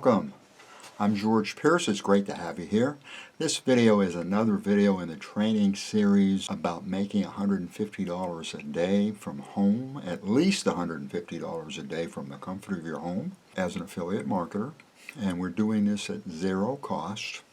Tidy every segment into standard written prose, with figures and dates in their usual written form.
Welcome. I'm George Pierce. It's great to have you here. This video is another video in the training series about making $150 a day from home, at least $150 a day from the comfort of your home as an affiliate marketer. And we're doing this at zero cost.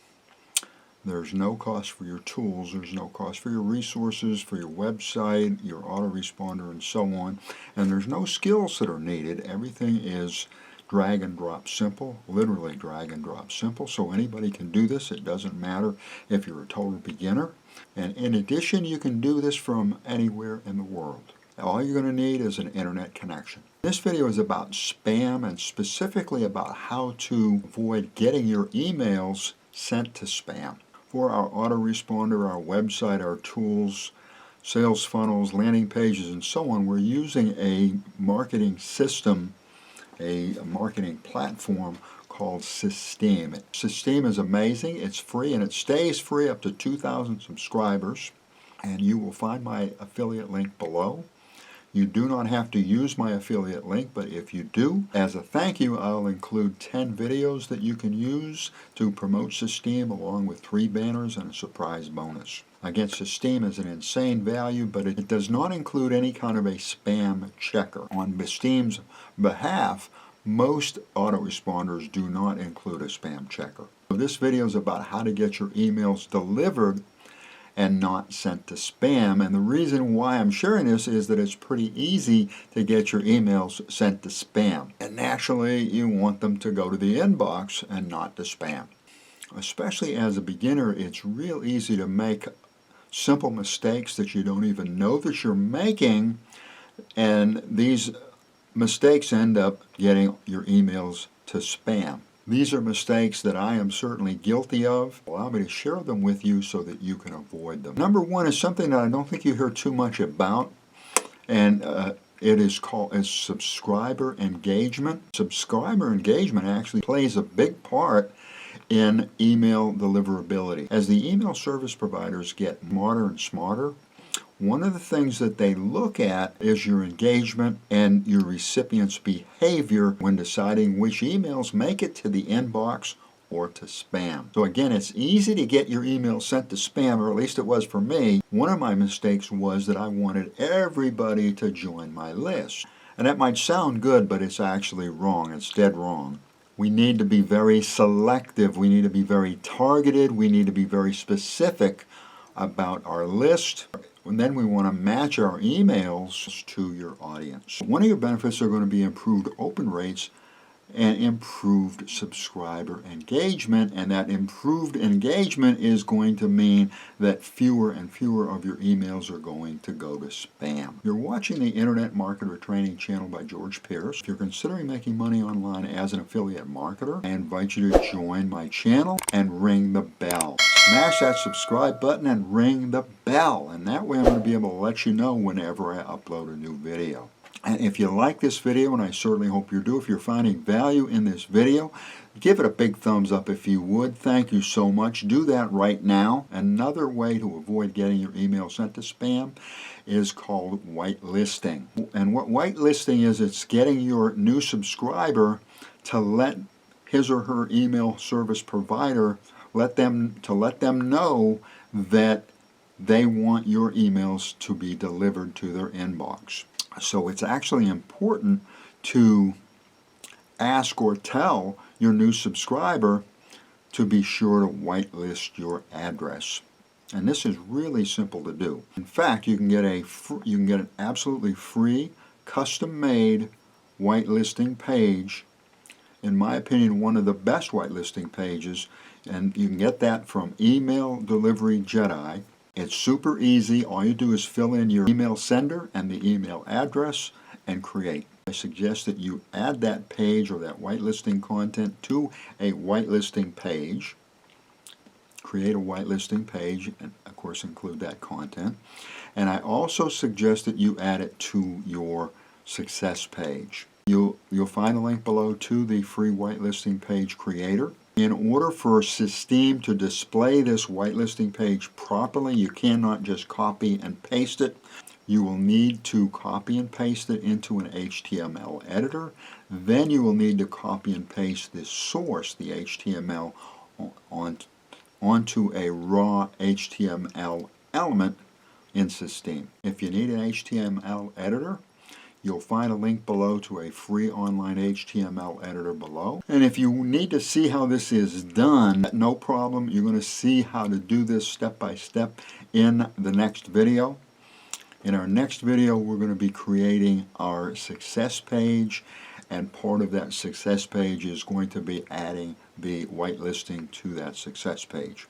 There's no cost for your tools, there's no cost for your resources, for your website, your autoresponder, and so on. And there's no skills that are needed. Everything is drag and drop simple, literally drag and drop simple, so anybody can do this. It doesn't matter if you're a total beginner. And in addition, you can do this from anywhere in the world. All you're going to need is an internet connection. This video is about spam and specifically about how to avoid getting your emails sent to spam. For our autoresponder, our website, our tools, sales funnels, landing pages, and so on, we're using a marketing system, a marketing platform called Systeme. Systeme is amazing. It's free and it stays free up to 2,000 subscribers, and you will find my affiliate link below. You do not have to use my affiliate link, but if you do, as a thank you, I'll include 10 videos that you can use to promote Systeme along with 3 banners and a surprise bonus. Again, Systeme is an insane value, but it does not include any kind of a spam checker. On Systeme's behalf, most autoresponders do not include a spam checker. So this video is about how to get your emails delivered and not sent to spam. And the reason why I'm sharing this is that it's pretty easy to get your emails sent to spam. And naturally, you want them to go to the inbox and not to spam. Especially as a beginner, it's real easy to make simple mistakes that you don't even know that you're making, and these mistakes end up getting your emails to spam. These are mistakes that I am certainly guilty of. Allow me to share them with you so that you can avoid them. Number one is something that I don't think you hear too much about, and it is called subscriber engagement. Subscriber engagement actually plays a big part in email deliverability. As the email service providers get smarter and smarter, one of the things that they look at is your engagement and your recipient's behavior when deciding which emails make it to the inbox or to spam. So again, it's easy to get your email sent to spam, or at least it was for me. One of my mistakes was that I wanted everybody to join my list. And that might sound good, but it's actually wrong. It's dead wrong. We need to be very selective. We need to be very targeted. We need to be very specific about our list. And then we want to match our emails to your audience. One of your benefits are going to be improved open rates and improved subscriber engagement, and that improved engagement is going to mean that fewer and fewer of your emails are going to go to spam. You're watching the Internet Marketer Training Channel by George Pierce. If you're considering making money online as an affiliate marketer, I invite you to join my channel and ring the bell. Smash that subscribe button and ring the bell, and that way I'm going to be able to let you know whenever I upload a new video. And if you like this video, and I certainly hope you do, if you're finding value in this video, give it a big thumbs up if you would. Thank you so much. Do that right now. Another way to avoid getting your email sent to spam is called whitelisting. And what whitelisting is, it's getting your new subscriber to let his or her email service provider let them know that they want your emails to be delivered to their inbox. So it's actually important to ask or tell your new subscriber to be sure to whitelist your address. And this is really simple to do. In fact, you can get an absolutely free, custom-made whitelisting page. In my opinion, one of the best whitelisting pages, and you can get that from Email Delivery Jedi. It's super easy. All you do is fill in your email sender and the email address and create. I suggest that you add that page or that whitelisting content to a whitelisting page. Create a whitelisting page and of course include that content. And I also suggest that you add it to your success page. You'll find a link below to the free whitelisting page creator. In order for Systeme to display this whitelisting page properly, you cannot just copy and paste it. You will need to copy and paste it into an HTML editor. Then you will need to copy and paste this source, the HTML, onto a raw HTML element in Systeme. If you need an HTML editor, you'll find a link below to a free online HTML editor below. And if you need to see how this is done, no problem. You're going to see how to do this step by step in the next video. In our next video, we're going to be creating our success page, and part of that success page is going to be adding the whitelisting to that success page.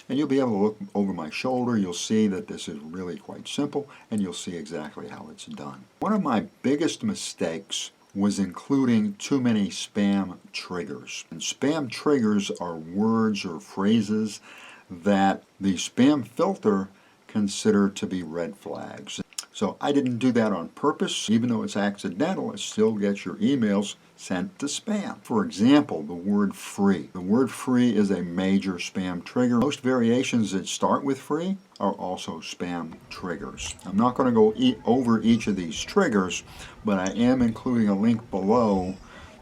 And you'll be able to look over my shoulder. You'll see that this is really quite simple, and you'll see exactly how it's done. One of my biggest mistakes was including too many spam triggers. And spam triggers are words or phrases that the spam filter consider to be red flags. So I didn't do that on purpose. Even though it's accidental, it still gets your emails sent to spam. For example, the word free. The word free is a major spam trigger. Most variations that start with free are also spam triggers. I'm not going to go over each of these triggers, but I am including a link below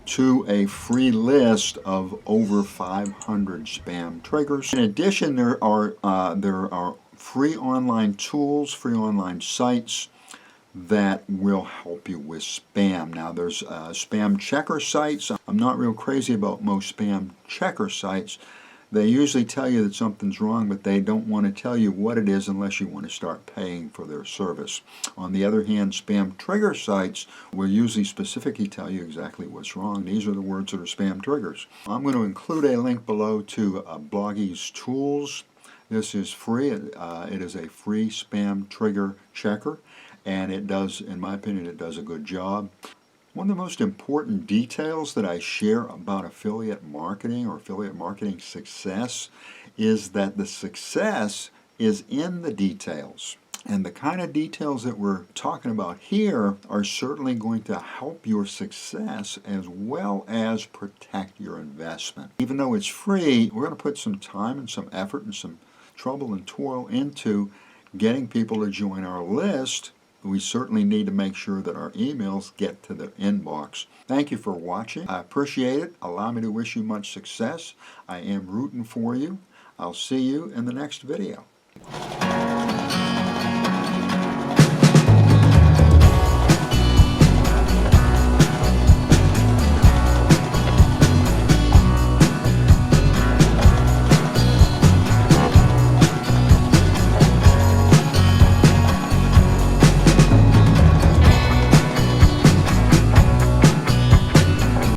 to a free list of over 500 spam triggers. In addition, there are free online tools, free online sites that will help you with spam. Now there's spam checker sites. I'm not real crazy about most spam checker sites. They usually tell you that something's wrong, but they don't want to tell you what it is unless you want to start paying for their service. On the other hand, spam trigger sites will usually specifically tell you exactly what's wrong. These are the words that are spam triggers. I'm going to include a link below to Bloggy's tools. This is free. It is a free spam trigger checker, and it does, in my opinion, it does a good job. One of the most important details that I share about affiliate marketing or affiliate marketing success is that the success is in the details. And the kind of details that we're talking about here are certainly going to help your success as well as protect your investment. Even though it's free, we're going to put some time and some effort and some trouble and toil into getting people to join our list. We certainly need to make sure that our emails get to their inbox. Thank you for watching. I appreciate it. Allow me to wish you much success. I am rooting for you. I'll see you in the next video.